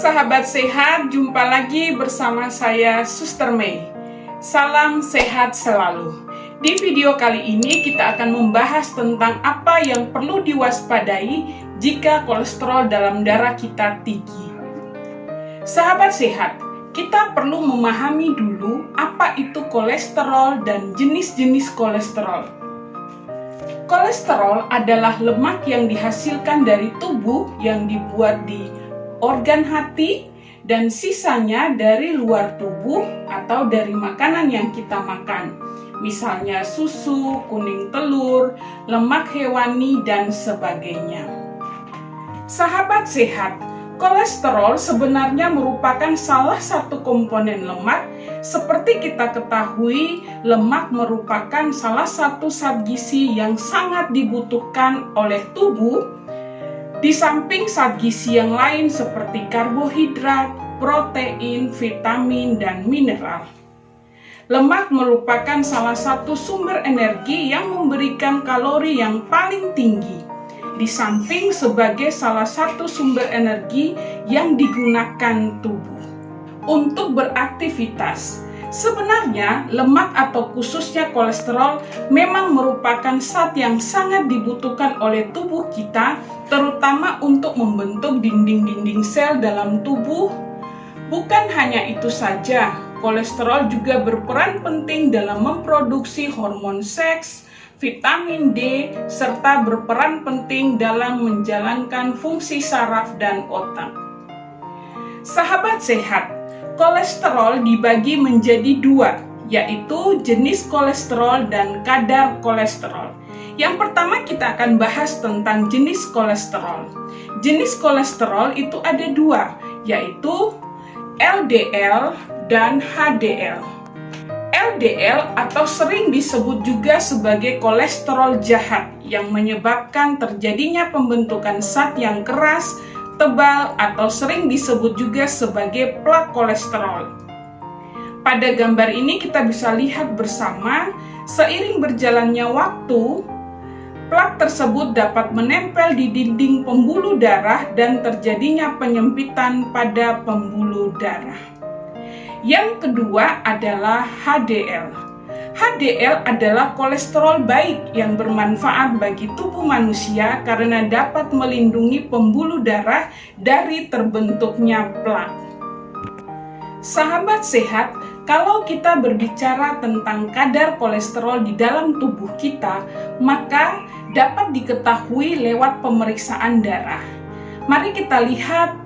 sahabat sehat, jumpa lagi bersama saya Suster Mei. Salam sehat selalu. Di video kali ini kita akan membahas tentang apa yang perlu diwaspadai jika kolesterol dalam darah kita tinggi. Sahabat sehat, kita perlu memahami dulu apa itu kolesterol dan jenis-jenis kolesterol. Kolesterol adalah lemak yang dihasilkan dari tubuh yang dibuat di organ hati dan sisanya dari luar tubuh atau dari makanan yang kita makan. Misalnya susu, kuning telur, lemak hewani, dan sebagainya. Sahabat sehat, kolesterol sebenarnya merupakan salah satu komponen lemak. Seperti kita ketahui, lemak merupakan salah satu zat gizi yang sangat dibutuhkan oleh tubuh, di samping zat gizi yang lain seperti karbohidrat, protein, vitamin, dan mineral. Lemak merupakan salah satu sumber energi yang memberikan kalori yang paling tinggi, di samping sebagai salah satu sumber energi yang digunakan tubuh untuk beraktivitas. Sebenarnya, lemak atau khususnya kolesterol memang merupakan zat yang sangat dibutuhkan oleh tubuh kita, terutama untuk membentuk dinding-dinding sel dalam tubuh. Bukan hanya itu saja, kolesterol juga berperan penting dalam memproduksi hormon seks, vitamin D, serta berperan penting dalam menjalankan fungsi saraf dan otak. Sahabat sehat, kolesterol dibagi menjadi dua, yaitu jenis kolesterol dan kadar kolesterol. Yang pertama kita akan bahas tentang jenis kolesterol. Jenis kolesterol itu ada dua, yaitu LDL dan HDL. LDL atau sering disebut juga sebagai kolesterol jahat yang menyebabkan terjadinya pembentukan zat yang keras, tebal, atau sering disebut juga sebagai plak kolesterol. Pada gambar ini kita bisa lihat bersama, seiring berjalannya waktu, plak tersebut dapat menempel di dinding pembuluh darah dan terjadinya penyempitan pada pembuluh darah. Yang kedua adalah HDL. HDL adalah kolesterol baik yang bermanfaat bagi tubuh manusia karena dapat melindungi pembuluh darah dari terbentuknya plak. Sahabat sehat, kalau kita berbicara tentang kadar kolesterol di dalam tubuh kita, maka dapat diketahui lewat pemeriksaan darah. Mari kita lihat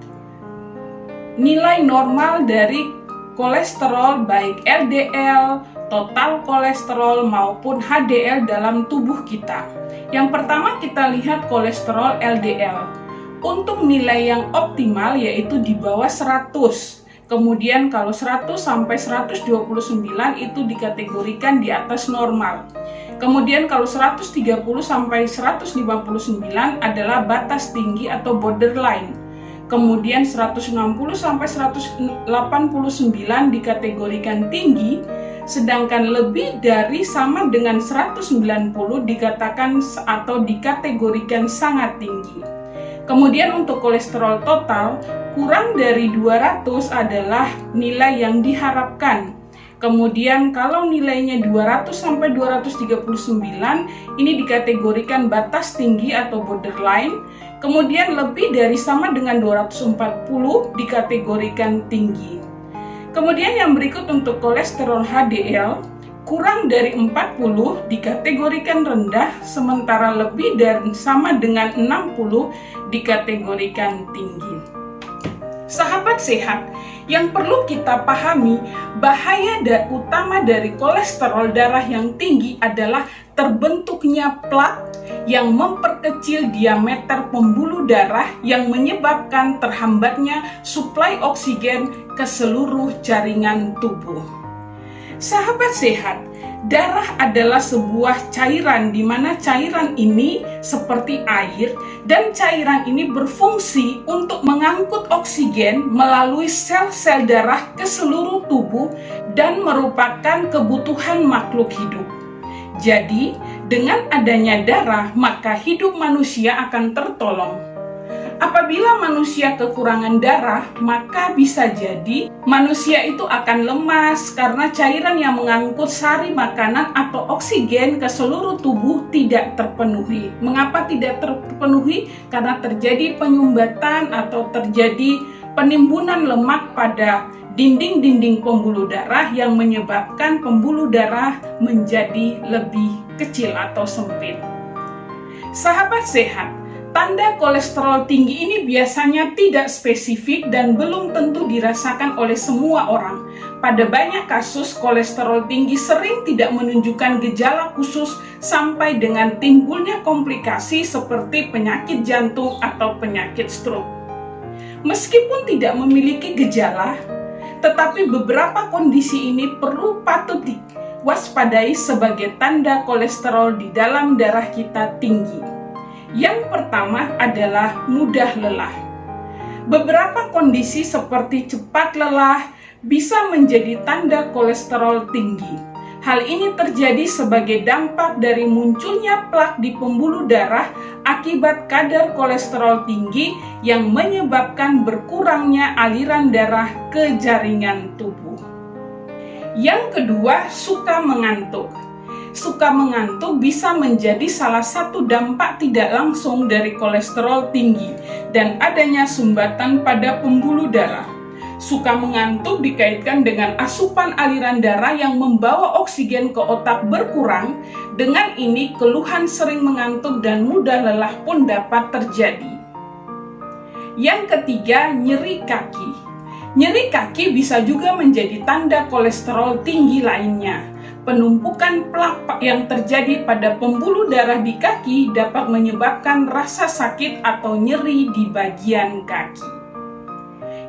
nilai normal dari kolesterol baik LDL, total kolesterol maupun HDL dalam tubuh kita. Yang pertama kita lihat kolesterol LDL. Untuk nilai yang optimal yaitu di bawah 100. Kemudian kalau 100 sampai 129 itu dikategorikan di atas normal. Kemudian kalau 130 sampai 159 adalah batas tinggi atau borderline. Kemudian 160 sampai 189 dikategorikan tinggi, sedangkan lebih dari sama dengan 190 dikatakan atau dikategorikan sangat tinggi. Kemudian untuk kolesterol total, kurang dari 200 adalah nilai yang diharapkan. Kemudian kalau nilainya 200 sampai 239 ini dikategorikan batas tinggi atau borderline. Kemudian lebih dari sama dengan 240 dikategorikan tinggi. Kemudian yang berikut untuk kolesterol HDL, kurang dari 40 dikategorikan rendah, sementara lebih dari sama dengan 60 dikategorikan tinggi. Sahabat sehat, yang perlu kita pahami, bahaya utama dari kolesterol darah yang tinggi adalah terbentuknya plak yang memperkecil diameter pembuluh darah yang menyebabkan terhambatnya suplai oksigen ke seluruh jaringan tubuh. Sahabat sehat, darah adalah sebuah cairan di mana cairan ini seperti air dan cairan ini berfungsi untuk mengangkut oksigen melalui sel-sel darah ke seluruh tubuh dan merupakan kebutuhan makhluk hidup. Jadi, dengan adanya darah, maka hidup manusia akan tertolong. Apabila manusia kekurangan darah, maka bisa jadi manusia itu akan lemas karena cairan yang mengangkut sari makanan atau oksigen ke seluruh tubuh tidak terpenuhi. Mengapa tidak terpenuhi? Karena terjadi penyumbatan atau terjadi penimbunan lemak pada dinding-dinding pembuluh darah yang menyebabkan pembuluh darah menjadi lebih kecil atau sempit. Sahabat sehat, tanda kolesterol tinggi ini biasanya tidak spesifik dan belum tentu dirasakan oleh semua orang. Pada banyak kasus, kolesterol tinggi sering tidak menunjukkan gejala khusus sampai dengan timbulnya komplikasi seperti penyakit jantung atau penyakit stroke. Meskipun tidak memiliki gejala, tetapi beberapa kondisi ini patut diwaspadai sebagai tanda kolesterol di dalam darah kita tinggi. Yang pertama adalah mudah lelah. Beberapa kondisi seperti cepat lelah bisa menjadi tanda kolesterol tinggi. Hal ini terjadi sebagai dampak dari munculnya plak di pembuluh darah akibat kadar kolesterol tinggi yang menyebabkan berkurangnya aliran darah ke jaringan tubuh. Yang kedua, suka mengantuk. Suka mengantuk bisa menjadi salah satu dampak tidak langsung dari kolesterol tinggi dan adanya sumbatan pada pembuluh darah. Suka mengantuk dikaitkan dengan asupan aliran darah yang membawa oksigen ke otak berkurang. Dengan ini, keluhan sering mengantuk dan mudah lelah pun dapat terjadi. Yang ketiga, nyeri kaki. Nyeri kaki bisa juga menjadi tanda kolesterol tinggi lainnya. Penumpukan plak yang terjadi pada pembuluh darah di kaki dapat menyebabkan rasa sakit atau nyeri di bagian kaki.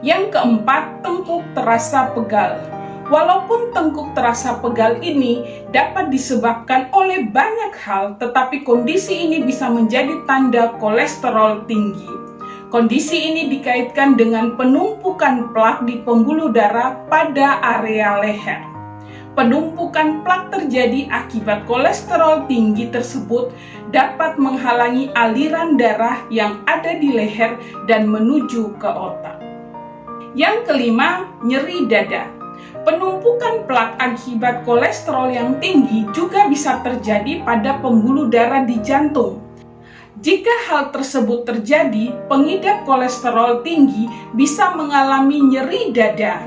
Yang keempat, tengkuk terasa pegal. Walaupun tengkuk terasa pegal ini dapat disebabkan oleh banyak hal, tetapi kondisi ini bisa menjadi tanda kolesterol tinggi. Kondisi ini dikaitkan dengan penumpukan plak di pembuluh darah pada area leher. Penumpukan plak terjadi akibat kolesterol tinggi tersebut dapat menghalangi aliran darah yang ada di leher dan menuju ke otak. Yang kelima, nyeri dada. Penumpukan plak akibat kolesterol yang tinggi juga bisa terjadi pada pembuluh darah di jantung. Jika hal tersebut terjadi, pengidap kolesterol tinggi bisa mengalami nyeri dada.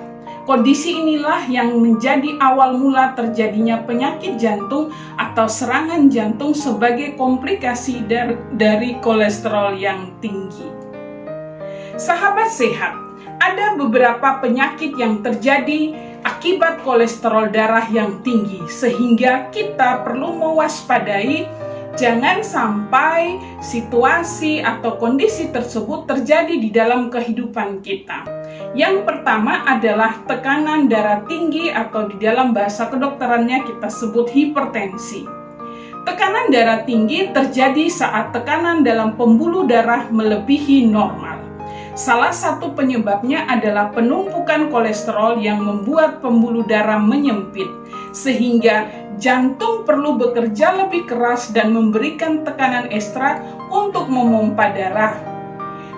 Kondisi inilah yang menjadi awal mula terjadinya penyakit jantung atau serangan jantung sebagai komplikasi dari kolesterol yang tinggi. Sahabat sehat, ada beberapa penyakit yang terjadi akibat kolesterol darah yang tinggi, sehingga kita perlu mewaspadai jangan sampai situasi atau kondisi tersebut terjadi di dalam kehidupan kita. Yang pertama adalah tekanan darah tinggi atau di dalam bahasa kedokterannya kita sebut hipertensi. Tekanan darah tinggi terjadi saat tekanan dalam pembuluh darah melebihi normal. Salah satu penyebabnya adalah penumpukan kolesterol yang membuat pembuluh darah menyempit, sehingga jantung perlu bekerja lebih keras dan memberikan tekanan ekstra untuk memompa darah.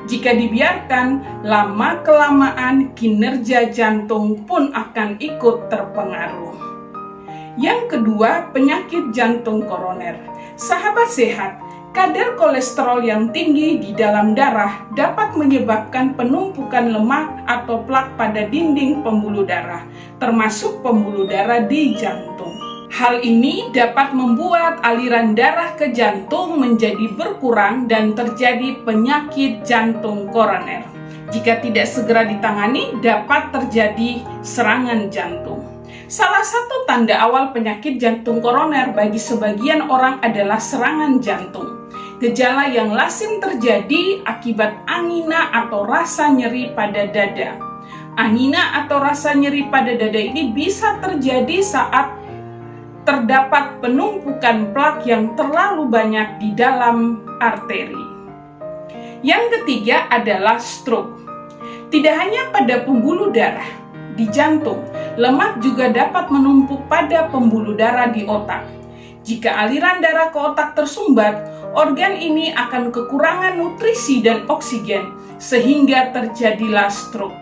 Jika dibiarkan, lama-kelamaan kinerja jantung pun akan ikut terpengaruh. Yang kedua, penyakit jantung koroner. Sahabat sehat, kadar kolesterol yang tinggi di dalam darah dapat menyebabkan penumpukan lemak atau plak pada dinding pembuluh darah, termasuk pembuluh darah di jantung. Hal ini dapat membuat aliran darah ke jantung menjadi berkurang dan terjadi penyakit jantung koroner. Jika tidak segera ditangani, dapat terjadi serangan jantung. Salah satu tanda awal penyakit jantung koroner bagi sebagian orang adalah serangan jantung. Gejala yang lazim terjadi akibat angina atau rasa nyeri pada dada. Angina atau rasa nyeri pada dada ini bisa terjadi saat terdapat penumpukan plak yang terlalu banyak di dalam arteri. Yang ketiga adalah stroke. Tidak hanya pada pembuluh darah di jantung, lemak juga dapat menumpuk pada pembuluh darah di otak. Jika aliran darah ke otak tersumbat, organ ini akan kekurangan nutrisi dan oksigen sehingga terjadilah stroke.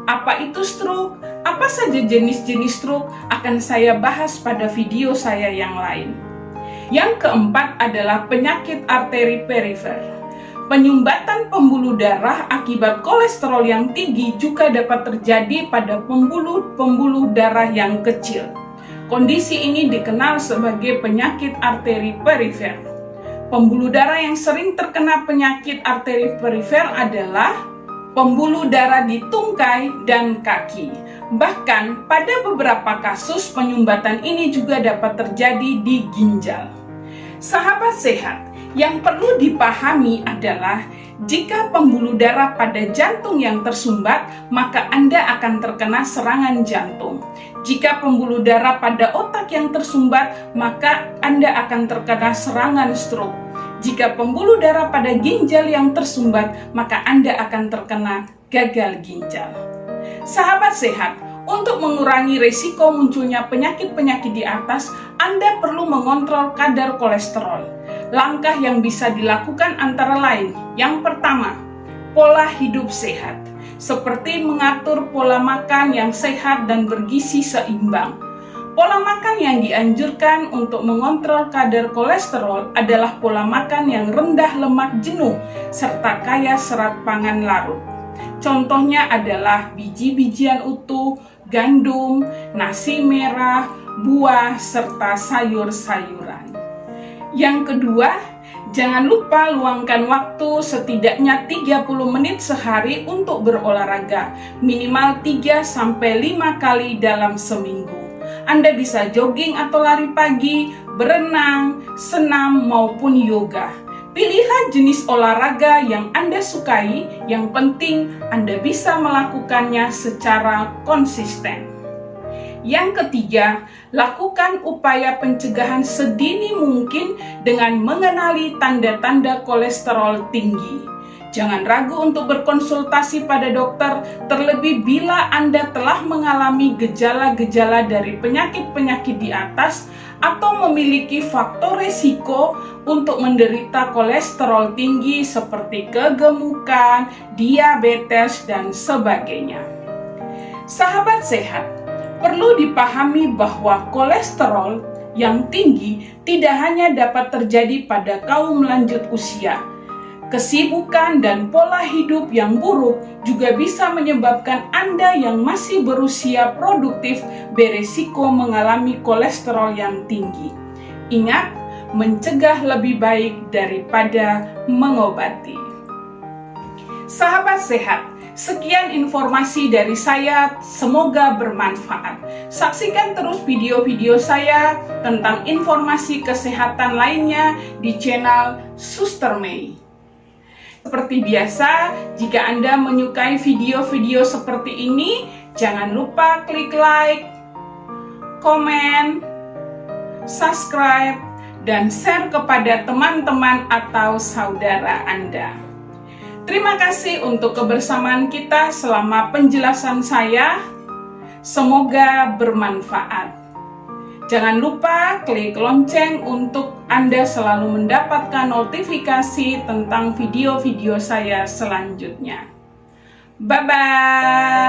Apa itu stroke? Apa saja jenis-jenis stroke akan saya bahas pada video saya yang lain. Yang keempat adalah penyakit arteri perifer. Penyumbatan pembuluh darah akibat kolesterol yang tinggi juga dapat terjadi pada pembuluh darah yang kecil. Kondisi ini dikenal sebagai penyakit arteri perifer. Pembuluh darah yang sering terkena penyakit arteri perifer adalah pembuluh darah di tungkai dan kaki. Bahkan pada beberapa kasus penyumbatan ini juga dapat terjadi di ginjal. Sahabat sehat, yang perlu dipahami adalah jika pembuluh darah pada jantung yang tersumbat, maka Anda akan terkena serangan jantung. Jika pembuluh darah pada otak yang tersumbat, maka Anda akan terkena serangan stroke. Jika pembuluh darah pada ginjal yang tersumbat, maka Anda akan terkena gagal ginjal. Sahabat sehat, untuk mengurangi risiko munculnya penyakit-penyakit di atas, Anda perlu mengontrol kadar kolesterol. Langkah yang bisa dilakukan antara lain, yang pertama, pola hidup sehat, seperti mengatur pola makan yang sehat dan bergizi seimbang. Pola makan yang dianjurkan untuk mengontrol kadar kolesterol adalah pola makan yang rendah lemak jenuh serta kaya serat pangan larut. Contohnya adalah biji-bijian utuh, gandum, nasi merah, buah, serta sayur-sayuran. Yang kedua, jangan lupa luangkan waktu setidaknya 30 menit sehari untuk berolahraga, minimal 3-5 kali dalam seminggu. Anda bisa jogging atau lari pagi, berenang, senam, maupun yoga. Pilihlah jenis olahraga yang Anda sukai, yang penting Anda bisa melakukannya secara konsisten. Yang ketiga, lakukan upaya pencegahan sedini mungkin dengan mengenali tanda-tanda kolesterol tinggi. Jangan ragu untuk berkonsultasi pada dokter, terlebih bila Anda telah mengalami gejala-gejala dari penyakit-penyakit di atas atau memiliki faktor risiko untuk menderita kolesterol tinggi seperti kegemukan, diabetes, dan sebagainya. Sahabat sehat, perlu dipahami bahwa kolesterol yang tinggi tidak hanya dapat terjadi pada kaum lanjut usia. Kesibukan dan pola hidup yang buruk juga bisa menyebabkan Anda yang masih berusia produktif beresiko mengalami kolesterol yang tinggi. Ingat, mencegah lebih baik daripada mengobati. Sahabat sehat, sekian informasi dari saya, semoga bermanfaat. Saksikan terus video-video saya tentang informasi kesehatan lainnya di channel Suster Mei. Seperti biasa, jika Anda menyukai video-video seperti ini, jangan lupa klik like, komen, subscribe, dan share kepada teman-teman atau saudara Anda. Terima kasih untuk kebersamaan kita selama penjelasan saya. Semoga bermanfaat. Jangan lupa klik lonceng untuk Anda selalu mendapatkan notifikasi tentang video-video saya selanjutnya. Bye-bye.